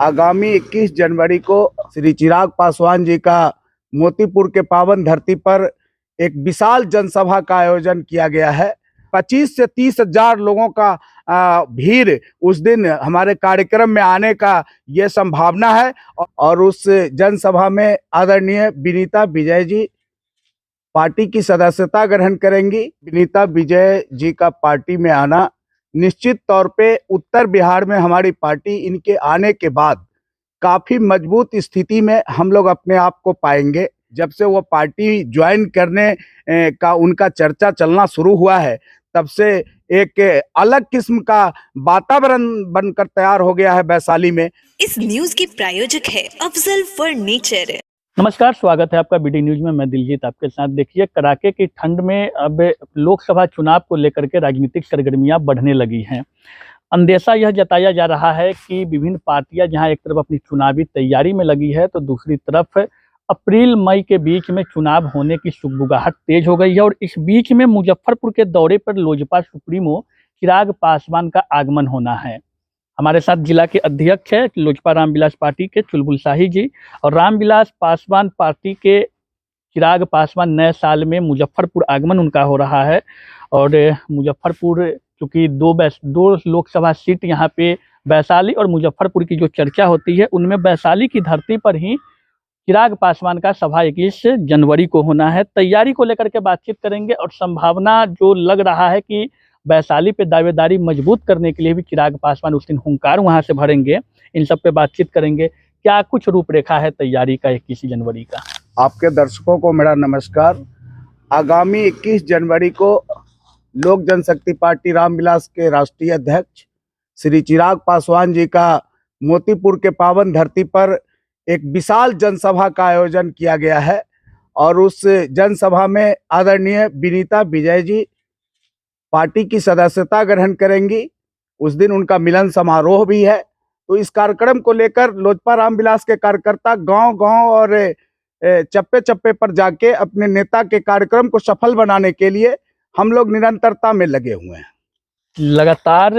आगामी 21 जनवरी को श्री चिराग पासवान जी का मोतीपुर के पावन धरती पर एक विशाल जनसभा का आयोजन किया गया है। 25 से 30 हजार लोगों का भीड़ उस दिन हमारे कार्यक्रम में आने का ये संभावना है और उस जनसभा में आदरणीय विनीता विजय जी पार्टी की सदस्यता ग्रहण करेंगी। विनीता विजय जी का पार्टी में आना निश्चित तौर पे उत्तर बिहार में हमारी पार्टी इनके आने के बाद काफी मजबूत स्थिति में हम लोग अपने आप को पाएंगे। जब से वो पार्टी ज्वाइन करने का उनका चर्चा चलना शुरू हुआ है, तब से एक अलग किस्म का वातावरण बनकर तैयार हो गया है वैशाली में। इस न्यूज की प्रायोजक है अफजल फर्नीचर। नमस्कार, स्वागत है आपका बीडी न्यूज में। मैं दिलजीत आपके साथ। देखिए, कड़ाके की ठंड में अब लोकसभा चुनाव को लेकर के राजनीतिक सरगर्मियां बढ़ने लगी हैं। अंदेशा यह जताया जा रहा है कि विभिन्न पार्टियां जहां एक तरफ अपनी चुनावी तैयारी में लगी है, तो दूसरी तरफ अप्रैल मई के बीच में चुनाव होने की सुगबुगाहट तेज हो गई है। और इस बीच में मुजफ्फरपुर के दौरे पर लोजपा सुप्रीमो चिराग पासवान का आगमन होना है। हमारे साथ जिला के अध्यक्ष है लोजपा रामविलास पार्टी के चुलबुल शाही जी, और रामविलास पासवान पार्टी के चिराग पासवान नए साल में मुजफ्फरपुर आगमन उनका हो रहा है। और मुजफ्फरपुर चूँकि दो लोकसभा सीट यहाँ पे वैशाली और मुजफ्फरपुर की जो चर्चा होती है, उनमें वैशाली की धरती पर ही चिराग पासवान का सभा 21 जनवरी को होना है। तैयारी को लेकर के बातचीत करेंगे और संभावना जो लग रहा है कि वैशाली पे दावेदारी मजबूत करने के लिए भी चिराग पासवान उस दिन हुंकार वहां से भरेंगे, इन सब पे बातचीत करेंगे। क्या कुछ रूपरेखा है तैयारी का 21 जनवरी का? आपके दर्शकों को मेरा नमस्कार। आगामी 21 जनवरी को लोक जनशक्ति पार्टी रामविलास के राष्ट्रीय अध्यक्ष श्री चिराग पासवान जी का मोतीपुर के पावन धरती पर एक विशाल जनसभा का आयोजन किया गया है और उस जनसभा में आदरणीय विनीता विजय जी पार्टी की सदस्यता ग्रहण करेंगी। उस दिन उनका मिलन समारोह भी है। तो इस कार्यक्रम को लेकर लोजपा रामविलास के कार्यकर्ता गांव-गांव और चप्पे-चप्पे पर जाके अपने नेता के कार्यक्रम को सफल बनाने के लिए हम लोग निरंतरता में लगे हुए हैं। लगातार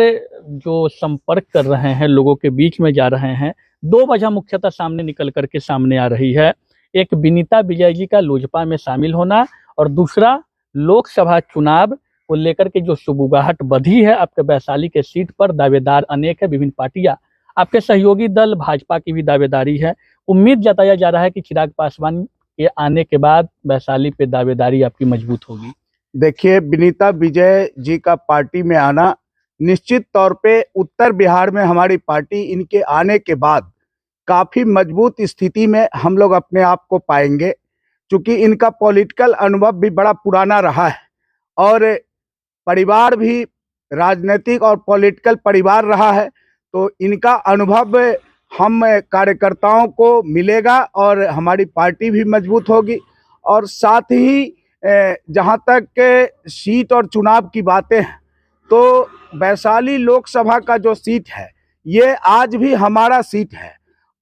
जो संपर्क कर रहे हैं, लोगों के बीच में जा रहे हैं, दो वजह मुख्यतः सामने निकल करके सामने आ रही है। एक विनीता विजय जी का लोजपा में शामिल होना, और दूसरा लोकसभा चुनाव को लेकर के जो सुगबुगाहट बढ़ी है। आपके वैशाली के सीट पर दावेदार अनेक है, विभिन्न पार्टियां, आपके सहयोगी दल भाजपा की भी दावेदारी है। उम्मीद जताया जा रहा है कि चिराग पासवान के आने के बाद वैशाली पे दावेदारी आपकी मजबूत होगी। देखिए, विनीता विजय जी का पार्टी में आना निश्चित तौर पे उत्तर बिहार में हमारी पार्टी इनके आने के बाद काफी मजबूत स्थिति में हम लोग अपने आप को पाएंगे, क्योंकि इनका पॉलिटिकल अनुभव भी बड़ा पुराना रहा है और परिवार भी राजनीतिक और पॉलिटिकल परिवार रहा है। तो इनका अनुभव हम कार्यकर्ताओं को मिलेगा और हमारी पार्टी भी मजबूत होगी। और साथ ही जहां तक सीट और चुनाव की बातें हैं, तो वैशाली लोकसभा का जो सीट है, ये आज भी हमारा सीट है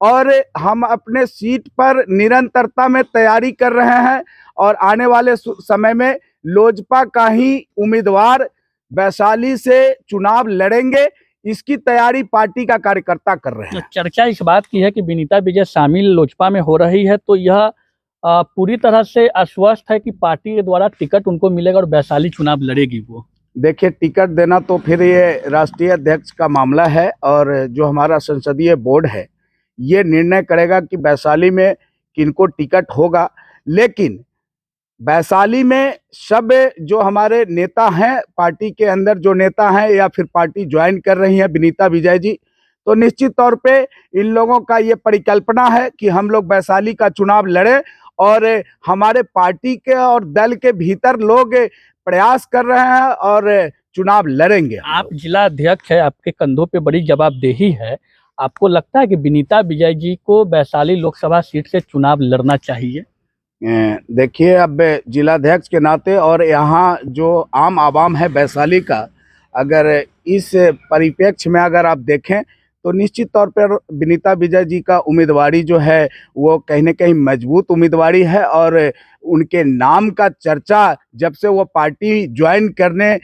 और हम अपने सीट पर निरंतरता में तैयारी कर रहे हैं और आने वाले समय में लोजपा का ही उम्मीदवार वैशाली से चुनाव लड़ेंगे। इसकी तैयारी पार्टी का कार्यकर्ता कर रहे हैं। चर्चा इस बात की है कि विनीता विजय शामिल लोजपा में हो रही है, तो यह पूरी तरह से आश्वस्त है कि पार्टी के द्वारा टिकट उनको मिलेगा और वैशाली चुनाव लड़ेगी वो। देखिए, टिकट देना तो फिर ये राष्ट्रीय अध्यक्ष का मामला है और जो हमारा संसदीय बोर्ड है, ये निर्णय करेगा कि वैशाली में किनको टिकट होगा। लेकिन वैशाली में सब जो हमारे नेता हैं, पार्टी के अंदर जो नेता हैं या फिर पार्टी ज्वाइन कर रही है विनीता विजय जी, तो निश्चित तौर पे इन लोगों का ये परिकल्पना है कि हम लोग वैशाली का चुनाव लड़ें और हमारे पार्टी के और दल के भीतर लोग प्रयास कर रहे हैं और चुनाव लड़ेंगे। आप जिला अध्यक्ष है, आपके कंधों पे बड़ी जवाबदेही है। आपको लगता है कि विनीता विजय जी को वैशाली लोकसभा सीट से चुनाव लड़ना चाहिए? देखिए, अब जिलाध्यक्ष के नाते और यहाँ जो आम आवाम है वैशाली का, अगर इस परिप्रेक्ष्य में अगर आप देखें, तो निश्चित तौर पर विनीता विजय जी का उम्मीदवारी जो है वो कहीं न कहीं मजबूत उम्मीदवारी है और उनके नाम का चर्चा जब से वो पार्टी ज्वाइन करने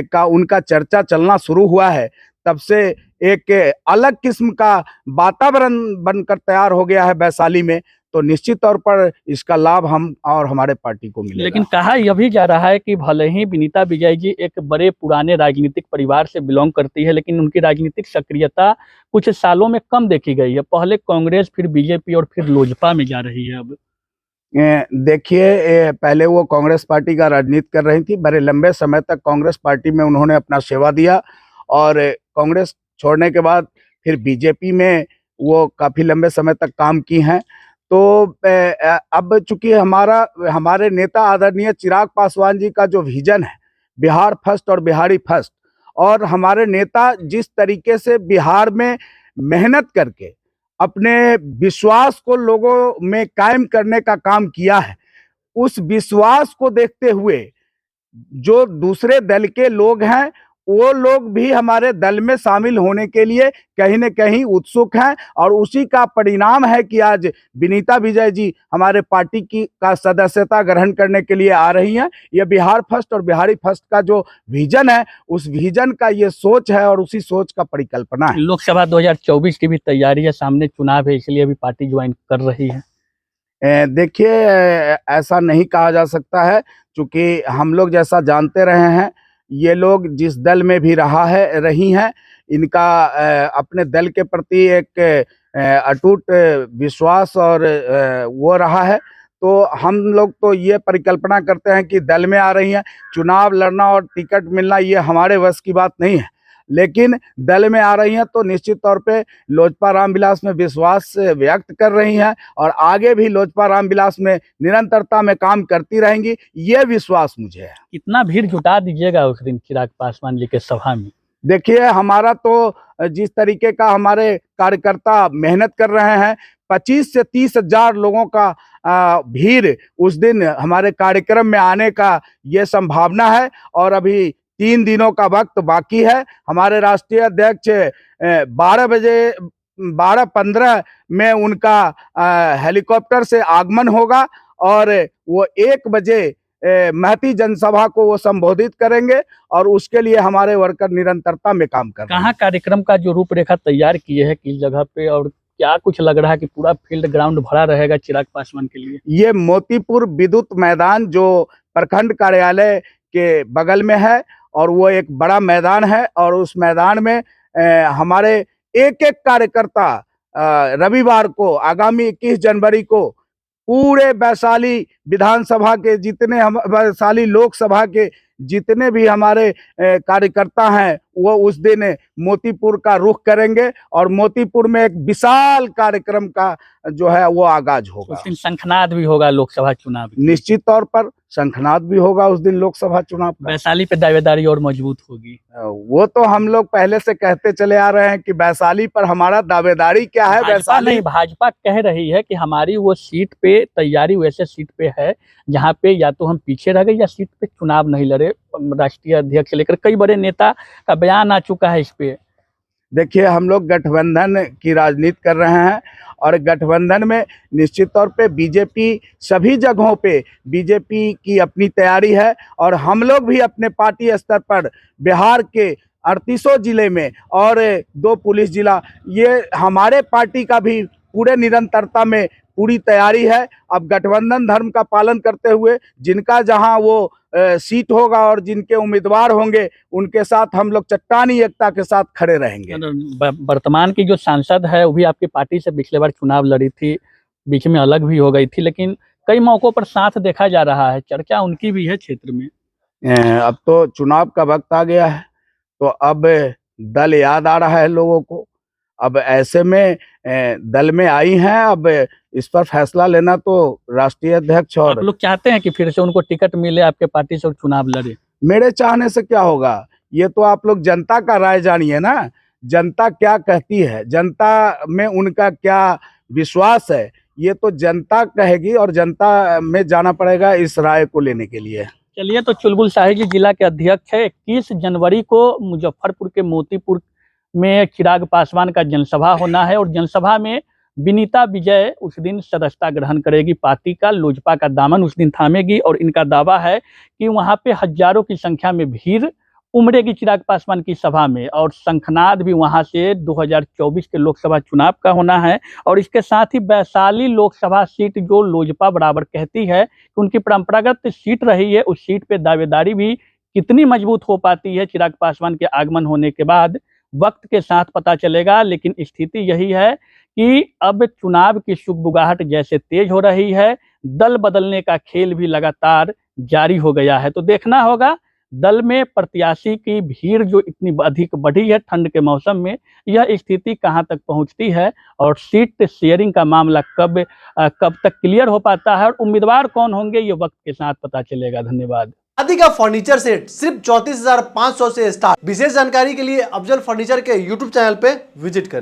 का उनका चर्चा चलना शुरू हुआ है, तब से एक अलग किस्म का वातावरण बनकर तैयार हो गया है वैशाली में, तो निश्चित तौर पर इसका लाभ हम और हमारे पार्टी को मिलेगा। लेकिन कहा यह भी जा रहा है कि भले ही विनीता विजय जी एक बड़े पुराने राजनीतिक परिवार से बिलोंग करती है, लेकिन उनकी राजनीतिक सक्रियता कुछ सालों में कम देखी गई है। पहले कांग्रेस, फिर बीजेपी और फिर लोजपा में जा रही है अब। देखिए, पहले वो कांग्रेस पार्टी का राजनीति कर रही थी, बड़े लंबे समय तक कांग्रेस पार्टी में उन्होंने अपना सेवा दिया और कांग्रेस छोड़ने के बाद फिर बीजेपी में वो काफ़ी लंबे समय तक काम की हैं। तो अब चूंकि हमारे नेता आदरणीय चिराग पासवान जी का जो विजन है, बिहार फर्स्ट और बिहारी फर्स्ट, और हमारे नेता जिस तरीके से बिहार में मेहनत करके अपने विश्वास को लोगों में कायम करने का काम किया है, उस विश्वास को देखते हुए जो दूसरे दल के लोग हैं वो लोग भी हमारे दल में शामिल होने के लिए कहीं न कहीं उत्सुक हैं, और उसी का परिणाम है कि आज विनीता विजय जी हमारे पार्टी का सदस्यता ग्रहण करने के लिए आ रही हैं। ये बिहार फर्स्ट और बिहारी फर्स्ट का जो विजन है, उस विजन का ये सोच है और उसी सोच का परिकल्पना है। लोकसभा 2024 की भी तैयारी है, सामने चुनाव है, इसलिए अभी पार्टी ज्वाइन कर रही है। देखिए, ऐसा नहीं कहा जा सकता है, क्योंकि हम लोग जैसा जानते रहे हैं, ये लोग जिस दल में भी रही हैं, इनका अपने दल के प्रति एक अटूट विश्वास और वो रहा है। तो हम लोग तो ये परिकल्पना करते हैं कि दल में आ रही हैं, चुनाव लड़ना और टिकट मिलना ये हमारे वश की बात नहीं है, लेकिन दल में आ रही हैं तो निश्चित तौर पे लोजपा रामविलास में विश्वास व्यक्त कर रही हैं और आगे भी लोजपा रामविलास में निरंतरता में काम करती रहेंगी, ये विश्वास मुझे है। कितना भीड़ जुटा दीजिएगा उस दिन चिराग पासवान जी के सभा में? देखिए, हमारा तो जिस तरीके का हमारे कार्यकर्ता मेहनत कर रहे हैं, 25 से 30 हजार लोगों का भीड़ उस दिन हमारे कार्यक्रम में आने का ये संभावना है, और अभी 3 दिनों का वक्त बाकी है। हमारे राष्ट्रीय अध्यक्ष 12:15 में उनका हेलीकॉप्टर से आगमन होगा और वो 1 बजे महती जनसभा को वो संबोधित करेंगे, और उसके लिए हमारे वर्कर निरंतरता में काम कर रहे हैं। कहाँ कार्यक्रम का जो रूपरेखा तैयार किए हैं, किस जगह पे, और क्या कुछ लग रहा है कि पूरा फील्ड ग्राउंड भरा रहेगा चिराग पासवान के लिए? ये मोतीपुर विद्युत मैदान जो प्रखंड कार्यालय के बगल में है, और वो एक बड़ा मैदान है, और उस मैदान में हमारे एक-एक कार्यकर्ता रविवार को आगामी 21 जनवरी को पूरे वैशाली विधानसभा के जितने वैशाली लोकसभा के जितने भी हमारे कार्यकर्ता हैं, वो उस दिन मोतीपुर का रुख करेंगे और मोतीपुर में एक विशाल कार्यक्रम का जो है वो आगाज होगा। उस दिन शंखनाद भी होगा लोकसभा चुनाव की। निश्चित तौर पर शंखनाद भी होगा उस दिन लोकसभा चुनाव का। वैशाली पे दावेदारी और मजबूत होगी। वो तो हम लोग पहले से कहते चले आ रहे हैं कि वैशाली पर हमारा दावेदारी क्या है। वैशाली नहीं, भाजपा कह रही है कि हमारी वो सीट पे तैयारी वैसे सीट पे है जहाँ पे या तो हम पीछे रह गए या सीट पे चुनाव नहीं लड़े। राष्ट्रीय अध्यक्ष से लेकर कई बड़े नेता का बयान आ चुका है इस पे। देखिए, हम लोग गठबंधन की राजनीति कर रहे हैं, और गठबंधन में निश्चित तौर पे बीजेपी सभी जगहों पे बीजेपी की अपनी तैयारी है, और हम लोग भी अपने पार्टी स्तर पर बिहार के 38 जिले में और 2 पुलिस जिला, ये हमारे पार्टी का भी पूरे निरंतरता में पूरी तैयारी है। अब गठबंधन धर्म का पालन करते हुए जिनका जहां वो सीट होगा और जिनके उम्मीदवार होंगे उनके साथ हम लोग चट्टानी एकता के साथ खड़े रहेंगे। वर्तमान की जो सांसद है वो भी आपकी पार्टी से पिछले बार चुनाव लड़ी थी, बीच में अलग भी हो गई थी, लेकिन कई मौकों पर साथ देखा जा रहा है, चर्चा उनकी भी है क्षेत्र में। अब तो चुनाव का वक्त आ गया है, तो अब दल याद आ रहा है लोगों को। अब ऐसे में दल में आई हैं, अब इस पर फैसला लेना तो राष्ट्रीय अध्यक्ष और आप लोग चाहते हैं कि फिर से उनको टिकट मिले आपके पार्टी से और चुनाव लड़े? मेरे चाहने से क्या होगा, ये तो आप लोग जनता का राय जानिए ना, जनता क्या कहती है, जनता में उनका क्या विश्वास है, ये तो जनता कहेगी, और जनता में जाना पड़ेगा इस राय को लेने के लिए। चलिए, तो चुलबुल साहिब जी जिला के अध्यक्ष है। 21 जनवरी को मुजफ्फरपुर के मोतीपुर में चिराग पासवान का जनसभा होना है, और जनसभा में विनीता विजय उस दिन सदस्यता ग्रहण करेगी पार्टी का, लोजपा का दामन उस दिन थामेगी, और इनका दावा है कि वहां पे हजारों की संख्या में भीड़ उमड़ेगी चिराग पासवान की सभा में, और शंखनाद भी वहां से 2024 के लोकसभा चुनाव का होना है। और इसके साथ ही वैशाली लोकसभा सीट जो लोजपा बराबर कहती है कि उनकी परंपरागत सीट रही है, उस सीट पे दावेदारी भी कितनी मजबूत हो पाती है चिराग पासवान के आगमन होने के बाद, वक्त के साथ पता चलेगा। लेकिन स्थिति यही है कि अब चुनाव की सुगबुगाहट जैसे तेज हो रही है, दल बदलने का खेल भी लगातार जारी हो गया है। तो देखना होगा दल में प्रत्याशी की भीड़ जो इतनी अधिक बढ़ी है ठंड के मौसम में, यह स्थिति कहां तक पहुंचती है और सीट शेयरिंग का मामला कब तक क्लियर हो पाता है और उम्मीदवार कौन होंगे, ये वक्त के साथ पता चलेगा। धन्यवाद। शादी का फर्नीचर सेट सिर्फ 34,500 से स्टार्ट। विशेष जानकारी के लिए अफजल फर्नीचर के यूट्यूब चैनल पे विजिट करें।